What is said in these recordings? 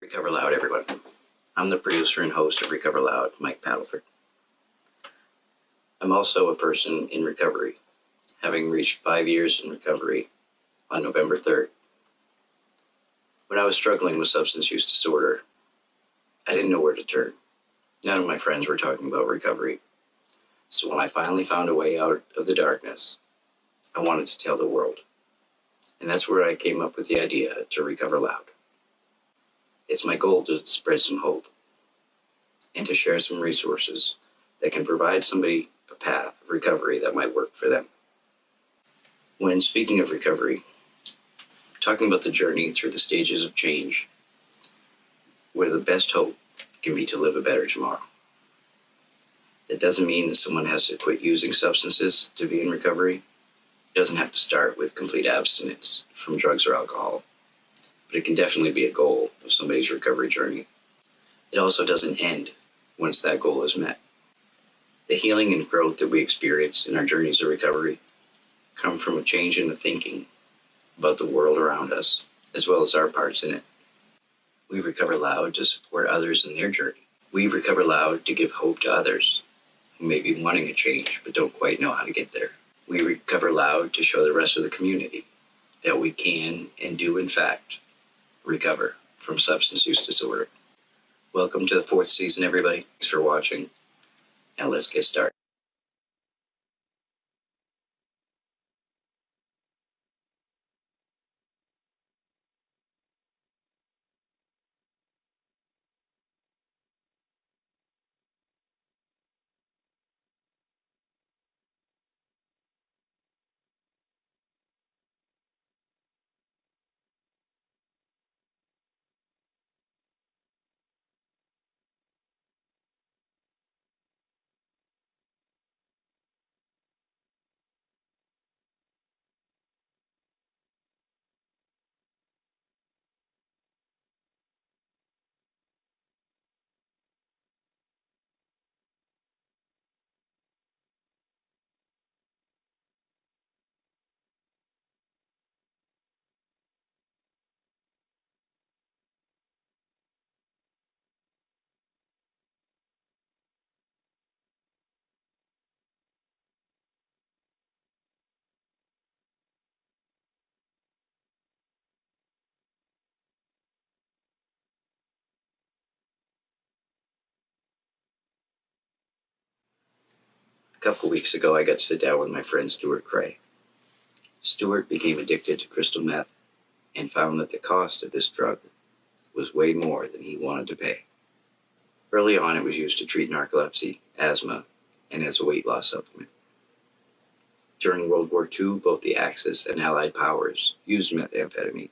Recover Loud, everyone. I'm the producer and host of Recover Loud, Mike Paddleford. I'm also a person in recovery, having reached 5 years in recovery on November 3rd. When I was struggling with substance use disorder, I didn't know where to turn. None of my friends were talking about recovery. So when I finally found a way out of the darkness, I wanted to tell the world. And that's where I came up with the idea to Recover Loud. It's my goal to spread some hope and to share some resources that can provide somebody a path of recovery that might work for them. When speaking of recovery, talking about the journey through the stages of change, where the best hope can be to live a better tomorrow. That doesn't mean that someone has to quit using substances to be in recovery. It doesn't have to start with complete abstinence from drugs or alcohol. But it can definitely be a goal of somebody's recovery journey. It also doesn't end once that goal is met. The healing and growth that we experience in our journeys of recovery come from a change in the thinking about the world around us, as well as our parts in it. We recover loud to support others in their journey. We recover loud to give hope to others who may be wanting a change but don't quite know how to get there. We recover loud to show the rest of the community that we can and do in fact recover from substance use disorder. Welcome to the 4th season, everybody. Thanks for watching. Now let's get started. A couple weeks ago, I got to sit down with my friend Stuart Cray. Stuart became addicted to crystal meth and found that the cost of this drug was way more than he wanted to pay. Early on, it was used to treat narcolepsy, asthma, and as a weight loss supplement. During World War II, both the Axis and Allied powers used methamphetamine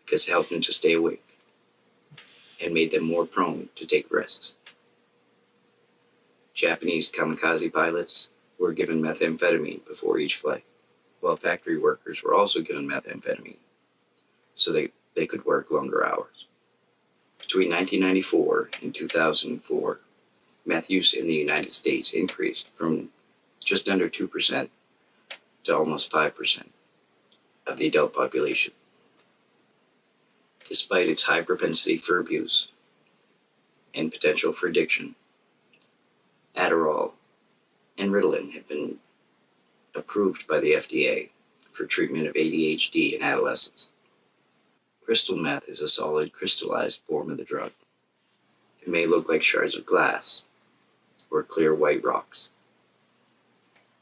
because it helped them to stay awake and made them more prone to take risks. Japanese kamikaze pilots were given methamphetamine before each flight, while factory workers were also given methamphetamine so they could work longer hours. Between 1994 and 2004, meth use in the United States increased from just under 2% to almost 5% of the adult population. Despite its high propensity for abuse and potential for addiction, Adderall and Ritalin have been approved by the FDA for treatment of ADHD in adolescents. Crystal meth is a solid crystallized form of the drug. It may look like shards of glass or clear white rocks.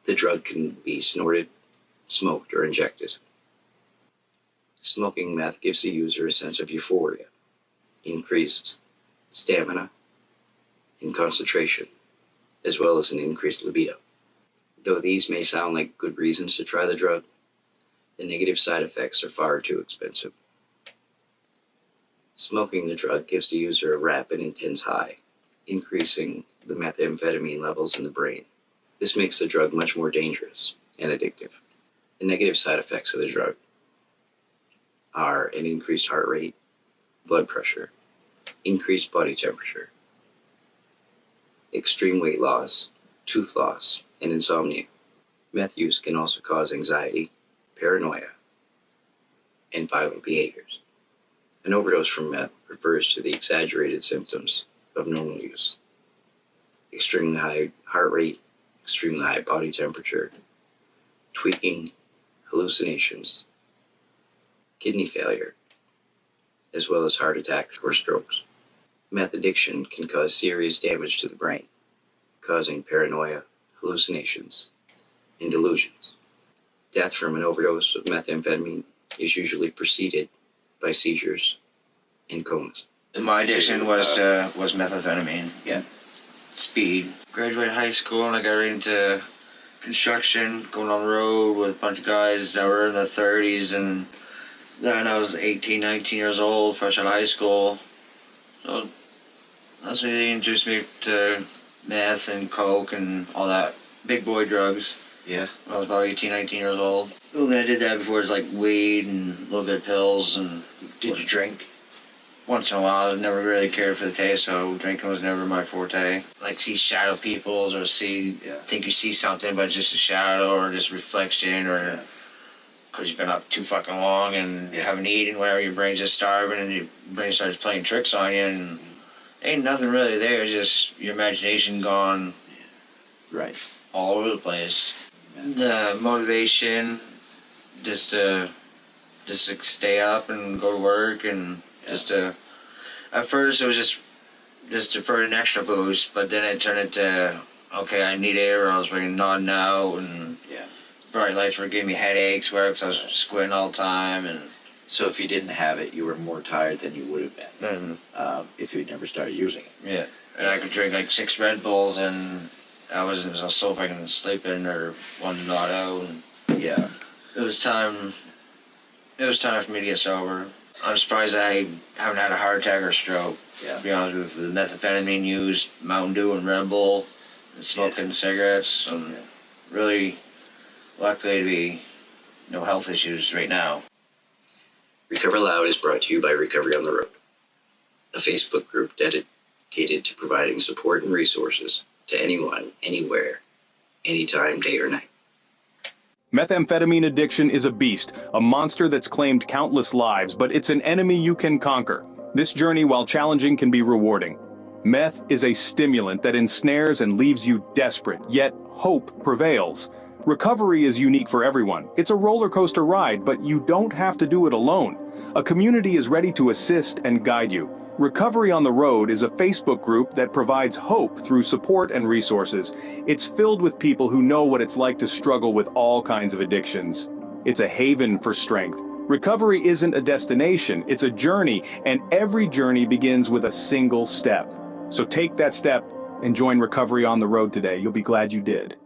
The drug can be snorted, smoked, or injected. Smoking meth gives the user a sense of euphoria, increased stamina, and concentration, as well as an increased libido. Though these may sound like good reasons to try the drug, the negative side effects are far too expensive. Smoking the drug gives the user a rapid, intense high, increasing the methamphetamine levels in the brain. This makes the drug much more dangerous and addictive. The negative side effects of the drug are an increased heart rate, blood pressure, increased body temperature, extreme weight loss, tooth loss, and insomnia. Meth use can also cause anxiety, paranoia, and violent behaviors. An overdose from meth refers to the exaggerated symptoms of normal use. Extremely high heart rate, extremely high body temperature, tweaking, hallucinations, kidney failure, as well as heart attacks or strokes. Meth addiction can cause serious damage to the brain, causing paranoia, hallucinations, and delusions. Death from an overdose of methamphetamine is usually preceded by seizures and comas. My addiction was methamphetamine. Yeah. Speed. Graduated high school and I got right into construction, going on the road with a bunch of guys that were in their 30s, and then I was 18, 19 years old, fresh out of high school. So that's when they introduced me to meth and coke and all that big boy drugs. Yeah. When I was about 18, 19 years old. Well, I did that before. It was like weed and a little bit of pills. And Did you drink? Once in a while. I never really cared for the taste, so drinking was never my forte. Like see shadow peoples or think you see something, but it's just a shadow or just reflection, or because you've been up too fucking long and you haven't eaten, whatever, your brain's just starving and your brain starts playing tricks on you, and ain't nothing really there, just your imagination gone Right. all over the place. The motivation just to stay up and go to work, and at first it was just for an extra boost, but then it turned into, okay, I need air, or I was fucking nodding out, and bright lights were giving me headaches, because I was squinting all the time. And so if you didn't have it, you were more tired than you would have been if you'd never started using it. Yeah, and I could drink like 6 Red Bulls, and I was so fucking sleeping or wanted to nod out. And Yeah. It was time for me to get sober. I'm surprised I haven't had a heart attack or stroke. Yeah. To be honest with you, the methamphetamine used, Mountain Dew and Red Bull, and smoking cigarettes, and really luckily to be no health issues right now. Recover Loud is brought to you by Recovery on the Road, a Facebook group dedicated to providing support and resources to anyone, anywhere, anytime, day or night. Methamphetamine addiction is a beast, a monster that's claimed countless lives, but it's an enemy you can conquer. This journey, while challenging, can be rewarding. Meth is a stimulant that ensnares and leaves you desperate, yet hope prevails. Recovery is unique for everyone. It's a roller coaster ride, but you don't have to do it alone. A community is ready to assist and guide you. Recovery on the Road is a Facebook group that provides hope through support and resources. It's filled with people who know what it's like to struggle with all kinds of addictions. It's a haven for strength. Recovery isn't a destination, it's a journey, and every journey begins with a single step. So take that step and join Recovery on the Road today. You'll be glad you did.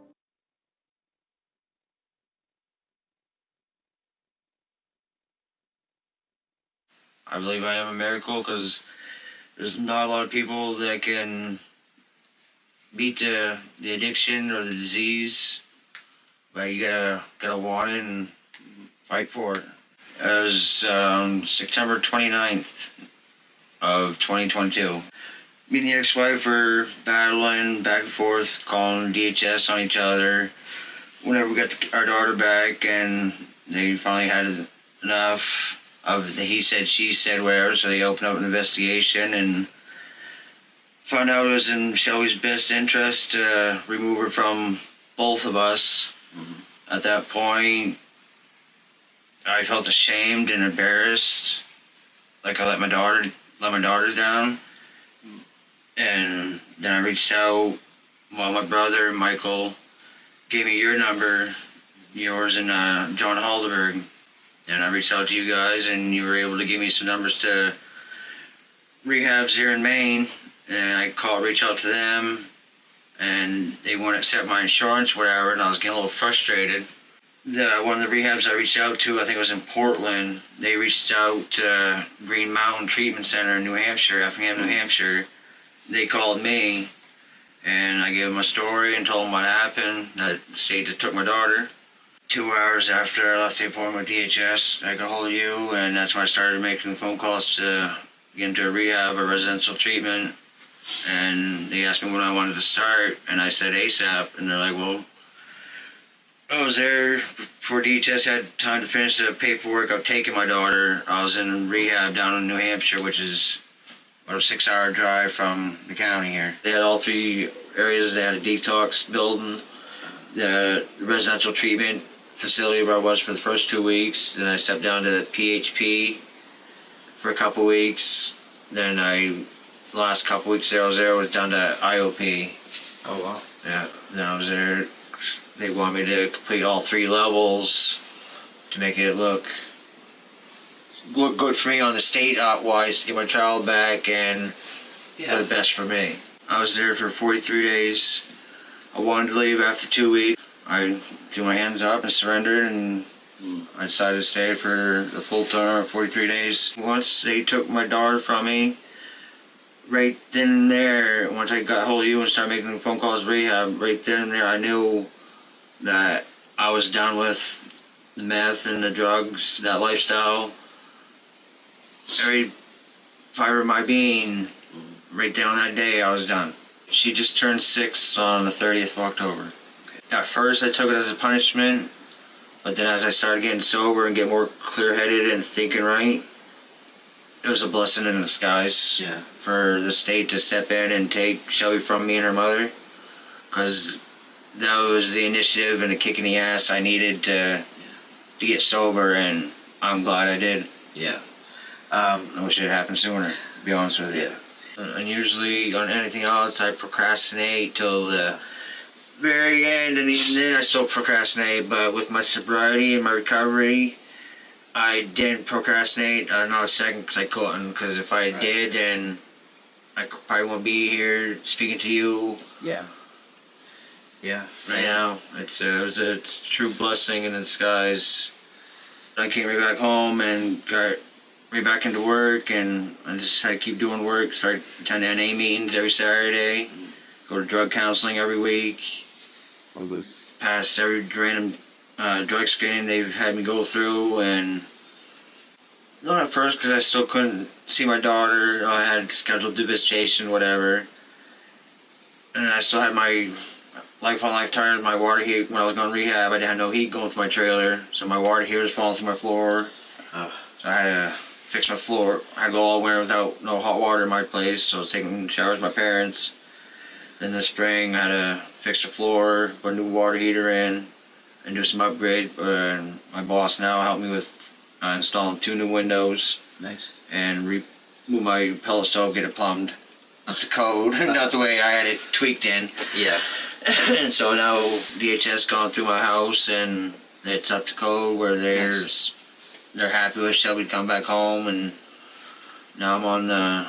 I believe I am a miracle, because there's not a lot of people that can beat the addiction or the disease, but you gotta want it and fight for it. It was September 29th of 2022. Me and the ex-wife were battling back and forth, calling DHS on each other. Whenever we got our daughter back, and they finally had enough of the he said, she said, whatever, so they opened up an investigation and found out it was in Shelby's best interest to remove her from both of us. At that point, I felt ashamed and embarrassed, like I let my daughter down. And then I reached out, my brother, Michael, gave me your number, yours and John Halderberg. And I reached out to you guys, and you were able to give me some numbers to rehabs here in Maine. And I reached out to them, and they wouldn't accept my insurance, whatever, and I was getting a little frustrated. One of the rehabs I reached out to, I think it was in Portland, they reached out to Green Mountain Treatment Center in New Hampshire, Effingham, New Hampshire. They called me, and I gave them a story and told them what happened, that the state that took my daughter. 2 hours after I left the appointment with DHS, I got hold of you, and that's when I started making phone calls to get into a rehab or residential treatment. And they asked me when I wanted to start, and I said ASAP, and they're like, well, I was there before DHS had time to finish the paperwork of taking my daughter. I was in rehab down in New Hampshire, which is about a 6-hour drive from the county here. They had all 3 areas. They had a detox building, the residential treatment facility where I was for the first 2 weeks. Then I stepped down to the PHP for a couple weeks. Then the last couple weeks there I was down to IOP. Oh, wow. Yeah, then I was there. They want me to complete all 3 levels to make it look good for me on the state wise to get my child back and for the best for me. I was there for 43 days. I wanted to leave after 2 weeks. I threw my hands up and surrendered, and I decided to stay for the full term of 43 days. Once they took my daughter from me, right then and there, once I got hold of you and started making phone calls to rehab, right then and there I knew that I was done with the meth and the drugs, that lifestyle. Every fiber of my being, right there on that day, I was done. She just turned 6 on the 30th of October. At first I took it as a punishment, but then as I started getting sober and get more clear-headed and thinking right, it was a blessing in disguise for the state to step in and take Shelby from me and her mother, because that was the initiative and a kick in the ass I needed to get sober, and I'm glad I did. Yeah. I wish it had happened sooner, to be honest with you. And usually on anything else I procrastinate till the very end, and even then I still procrastinate, but with my sobriety and my recovery, I didn't procrastinate not a second, because I couldn't. Because if I did, then I probably won't be here speaking to you. Yeah. Yeah. Right now, it was a true blessing in disguise. I came right back home and got right back into work, and I just had to keep doing work. Started attending NA meetings every Saturday, go to drug counseling every week. Passed every random drug screening they've had me go through, and not at first because I still couldn't see my daughter. I had scheduled to visitation, whatever, and I still had my life on life terms, my water heater. When I was going to rehab, I didn't have no heat going through my trailer, so my water heater was falling through my floor. So I had to fix my floor. I had to go all winter without no hot water in my place, so I was taking showers with my parents. Then this spring, I had to fix the floor, put a new water heater in, and do some upgrade. My boss now helped me with installing 2 new windows. Nice. And remove my pellet stove, get it plumbed. That's the code, not the way I had it tweaked in. Yeah. And so now DHS gone through my house, and it's up to code where they're happy with Shelby to come back home, and now I'm on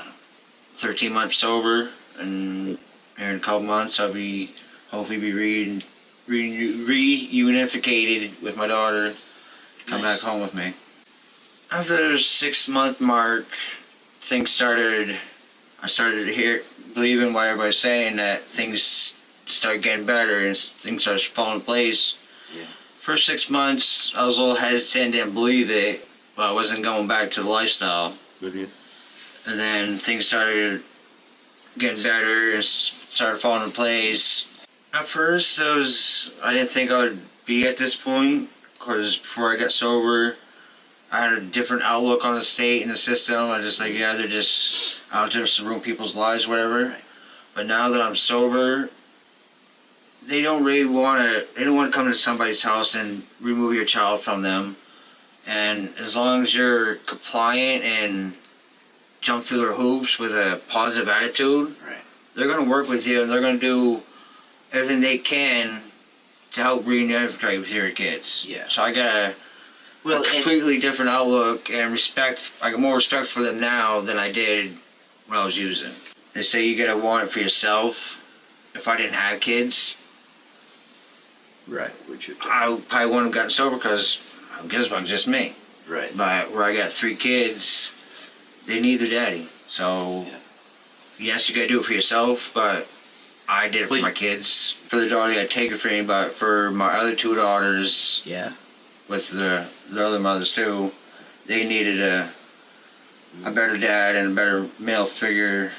13 months sober, and here in a couple months I'll be hopefully reunificated with my daughter to come back home with me. After the 6-month mark, I started believing what everybody's saying, that things start getting better and things start falling in place. Yeah. First 6 months, I was a little hesitant, didn't believe it, but I wasn't going back to the lifestyle. With you. And then things started getting better and started falling in place. At first, I didn't think I would be at this point, because before I got sober, I had a different outlook on the state and the system. I just like, yeah, they're just out there to ruin people's lives, whatever. Right. But now that I'm sober, they don't want to come to somebody's house and remove your child from them. And as long as you're compliant and jump through their hoops with a positive attitude, they're going to work with you, and they're going to do everything they can to help reunify with your kids. Yeah. So I got a completely different outlook and respect. I got more respect for them now than I did when I was using. They say you got to want it for yourself. If I didn't have kids, I probably wouldn't have gotten sober, because I guess it was just me. Right. But where I got 3 kids, they need their daddy. So, yes, you gotta do it for yourself, but I did it for my kids. For the daughter, I'd take it for me, but for my other 2 daughters, with their other mothers too, they needed a better dad and a better male figure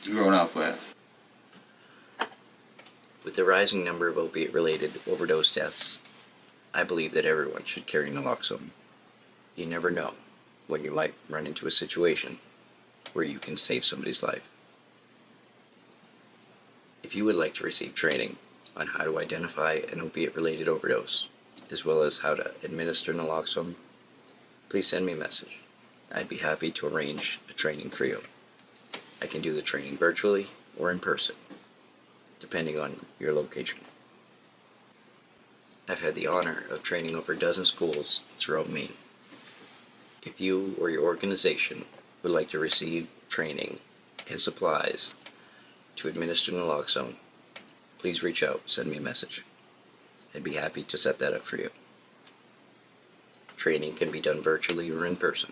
growing up with. With the rising number of opiate-related overdose deaths, I believe that everyone should carry naloxone. You never know when you might run into a situation where you can save somebody's life. If you would like to receive training on how to identify an opiate-related overdose, as well as how to administer naloxone, please send me a message. I'd be happy to arrange a training for you. I can do the training virtually or in person, depending on your location. I've had the honor of training over a dozen schools throughout Maine. If you or your organization would like to receive training and supplies to administer naloxone, please reach out, send me a message. I'd be happy to set that up for you. Training can be done virtually or in person.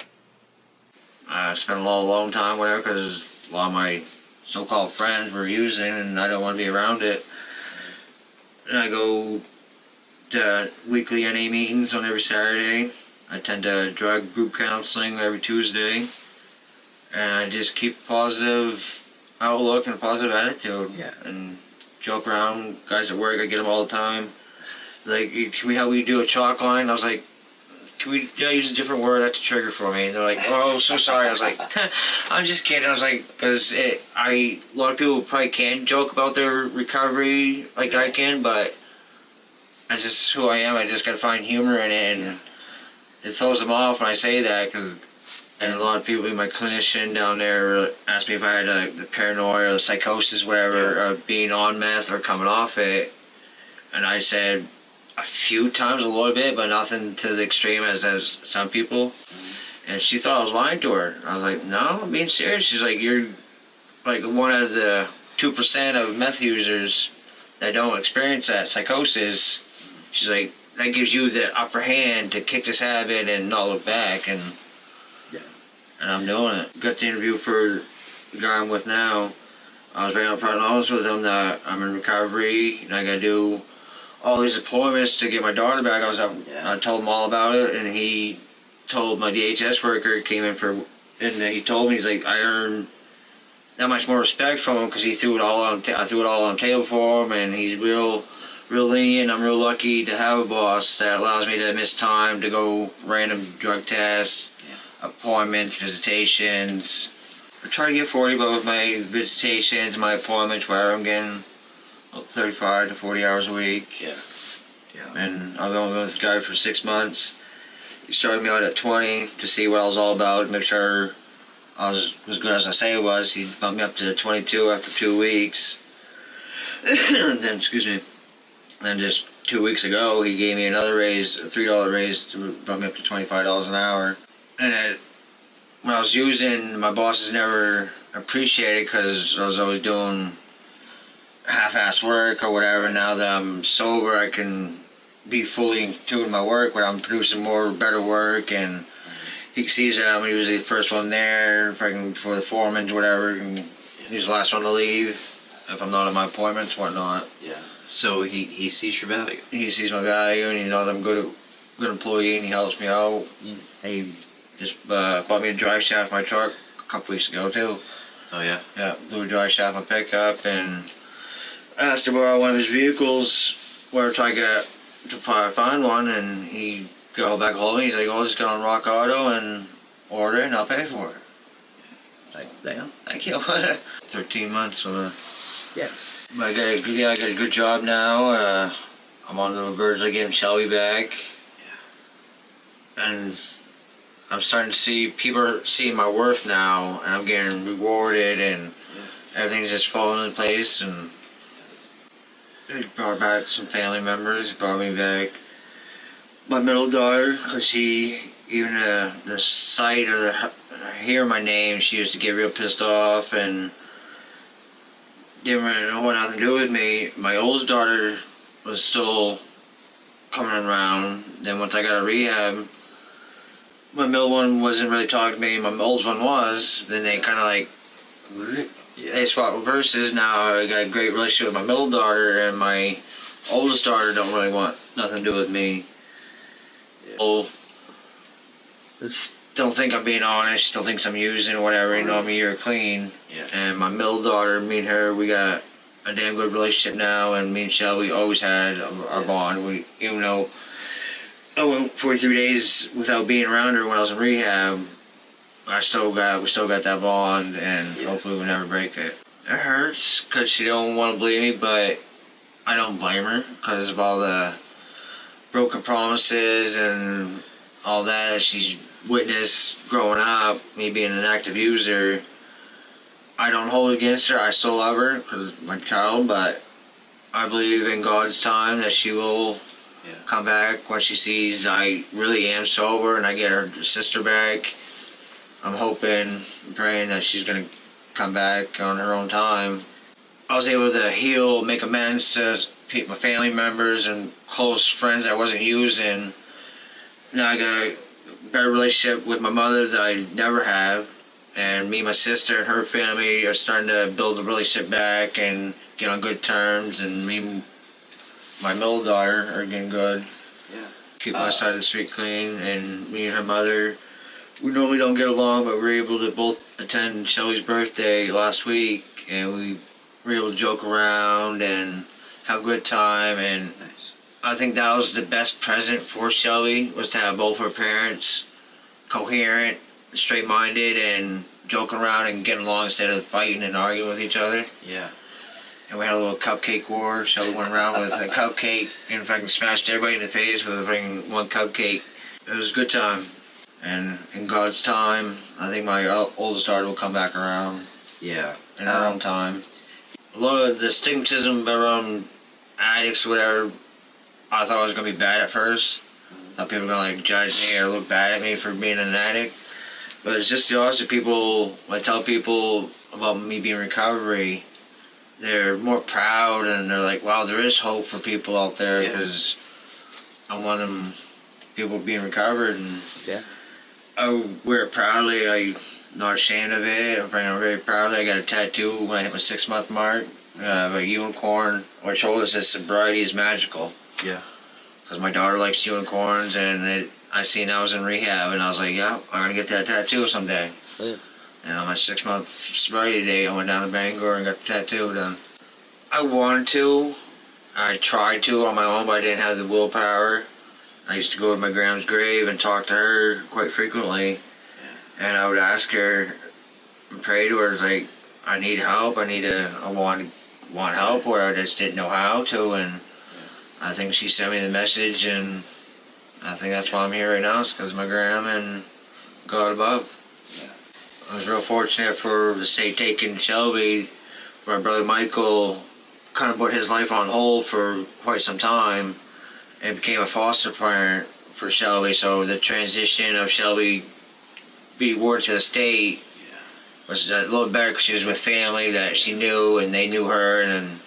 I spent a long time with her because a lot of my so-called friends were using, and I don't want to be around it. And I go to weekly NA meetings on every Saturday. I attend to drug group counseling every Tuesday. And I just keep a positive outlook and a positive attitude. Yeah. And joke around. Guys at work, I get them all the time. Like, can we help you do a chalk line? I was like, can we use a different word? That's a trigger for me. And they're like, oh, so sorry. I was like, I'm just kidding. I was like, because a lot of people probably can't joke about their recovery like I can, but that's just who I am. I just got to find humor in it, and it throws them off when I say that. And a lot of people, my clinician down there, asked me if I had the paranoia or the psychosis, whatever, of being on meth or coming off it. And I said, a few times, a little bit, but nothing to the extreme as some people. And she thought I was lying to her. I was like, no, I'm being serious. She's like, you're like one of the 2% of meth users that don't experience that psychosis. She's like, that gives you the upper hand to kick this habit and not look back. And I'm doing it. Got the interview for the guy I'm with now. I was very upfront and honest with him that I'm in recovery and I gotta do all these appointments to get my daughter back. I told him all about it, and he told my DHS worker, came in for, and he told me, he's like, I earned that much more respect from him because he threw it all on. I threw it all on the table for him, and he's real lenient. I'm real lucky to have a boss that allows me to miss time to go random drug tests, appointments, visitations. I try to get 40, but with my visitations, my appointments, where I'm getting 35 to 40 hours a week. Yeah. And I've only been with the guy for 6 months. He started me out at 20 to see what I was all about, make sure I was as good as I say I was. He bumped me up to 22 after 2 weeks. And then, then just 2 weeks ago, he gave me another raise, a $3 raise to bump me up to $25 an hour. And when I was using, my bosses never appreciated because I was always doing half-ass work or whatever. Now that I'm sober, I can be fully in tune with my work, where I'm producing better work, and he sees that I'm usually the first one there, for the foreman, whatever, and he's the last one to leave if I'm not at my appointments, whatnot. Yeah. So he sees your value. He sees my value, and he knows I'm a good employee, and he helps me out. He just bought me a drive shaft for my truck a couple weeks ago too. Oh yeah. Yeah, blew a drive shaft on my pickup, and asked to borrow one of his vehicles where to find one, and he got back hold of me. He's like, oh, just go on Rock Auto and order it and I'll pay for it. Like, damn, thank you. 13 months. Yeah. But I got a good job now. I'm on the verge of getting Shelby back. Yeah. And I'm starting to see people seeing my worth now, and I'm getting rewarded, and everything's just falling in place. And he brought back some family members. He brought me back my middle daughter, because she, even the sight or hearing my name, she used to get real pissed off and didn't really know what nothing to do with me. My oldest daughter was still coming around. Then once I got out of rehab, my middle one wasn't really talking to me. My oldest one was. Then they kind of like, they swapped reverses. Now I got a great relationship with my middle daughter, and my oldest daughter don't really want nothing to do with me. Still think I'm being honest, still thinks I'm using whatever, you know, I'm a year clean. Yeah. And my middle daughter, me and her, we got a damn good relationship now, and me and Shelby always had our bond. Even though I went 43 days without being around her when I was in rehab, we still got that bond, and hopefully we'll never break it. It hurts because she don't want to believe me, but I don't blame her because of all the broken promises and all that she's witnessed growing up, me being an active user. I don't hold it against her. I still love her because it's my child, but I believe in God's time that she will come back when she sees I really am sober and I get her sister back. I'm hoping, praying that she's going to come back on her own time. I was able to heal, make amends to my family members and close friends I wasn't using. Now I got a better relationship with my mother that I never have. And me and my sister and her family are starting to build a relationship back and get on good terms. And me and my middle daughter are getting good. Yeah. Keep my side of the street clean. And me and her mother, we normally don't get along, but we were able to both attend Shelby's birthday last week. And we were able to joke around and have a good time. And I think that was the best present for Shelby, was to have both her parents coherent, straight-minded, and joking around and getting along instead of fighting and arguing with each other. Yeah. And we had a little cupcake war. Shelby went around with a cupcake and fucking smashed everybody in the face with one cupcake. It was a good time. And in God's time, I think my oldest daughter will come back around. Yeah. In her own time. A lot of the stigmatism around addicts or whatever, I thought it was going to be bad at first. I thought people were going to judge me or look bad at me for being an addict. But it's just the opposite. When I tell people about me being in recovery, they're more proud and they're like, wow, there is hope for people out there, because I want people being recovered. And I wear it proudly. I'm not ashamed of it. I'm very proudly. I got a tattoo when I hit my 6-month mark. A unicorn on my shoulder says sobriety is magical. Yeah. Because my daughter likes unicorns, and I seen I was in rehab, and I was like, yeah, I'm going to get that tattoo someday. Yeah. And on my 6-month sobriety day, I went down to Bangor and got the tattoo done. I wanted to. I tried to on my own, but I didn't have the willpower. I used to go to my grandma's grave and talk to her quite frequently. And I would ask her and pray to her, like, I need help. I want help, or I just didn't know how to. And I think she sent me the message, and I think that's why I'm here right now. It's because of my grandma and God above. I was real fortunate for the state taking Shelby. My brother Michael kind of put his life on hold for quite some time and became a foster parent for Shelby. So the transition of Shelby being warded to the state was a little better because she was with family that she knew and they knew her. And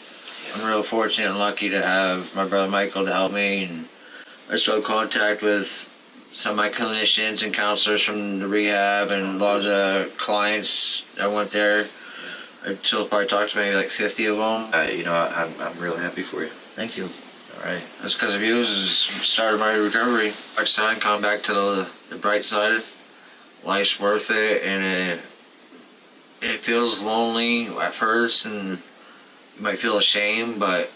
I'm real fortunate and lucky to have my brother Michael to help me. And I still have contact with some of my clinicians and counselors from the rehab, and a lot of the clients that went there. I still probably talked to maybe like 50 of them. I'm real happy for you. Thank you. All right. That's because of you. This started my recovery. Next time, come back to the bright side. Life's worth it, and it feels lonely at first, and you might feel ashamed, but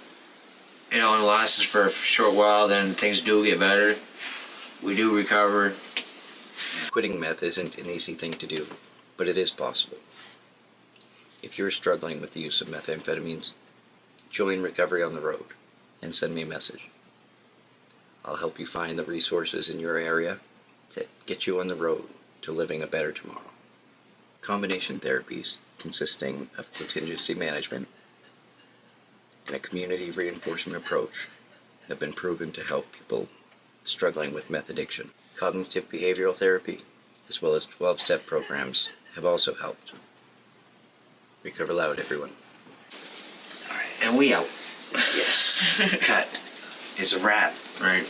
it only lasts for a short while. Then things do get better. We do recover. Quitting meth isn't an easy thing to do, but it is possible. If you're struggling with the use of methamphetamines, join Recovery on the Road and send me a message. I'll help you find the resources in your area to get you on the road to living a better tomorrow. Combination therapies consisting of contingency management and a community reinforcement approach have been proven to help people struggling with meth addiction. Cognitive behavioral therapy, as well as 12-step programs, have also helped. Recover loud, everyone. All right, and we out. Yes. Cut. It's a wrap. Right.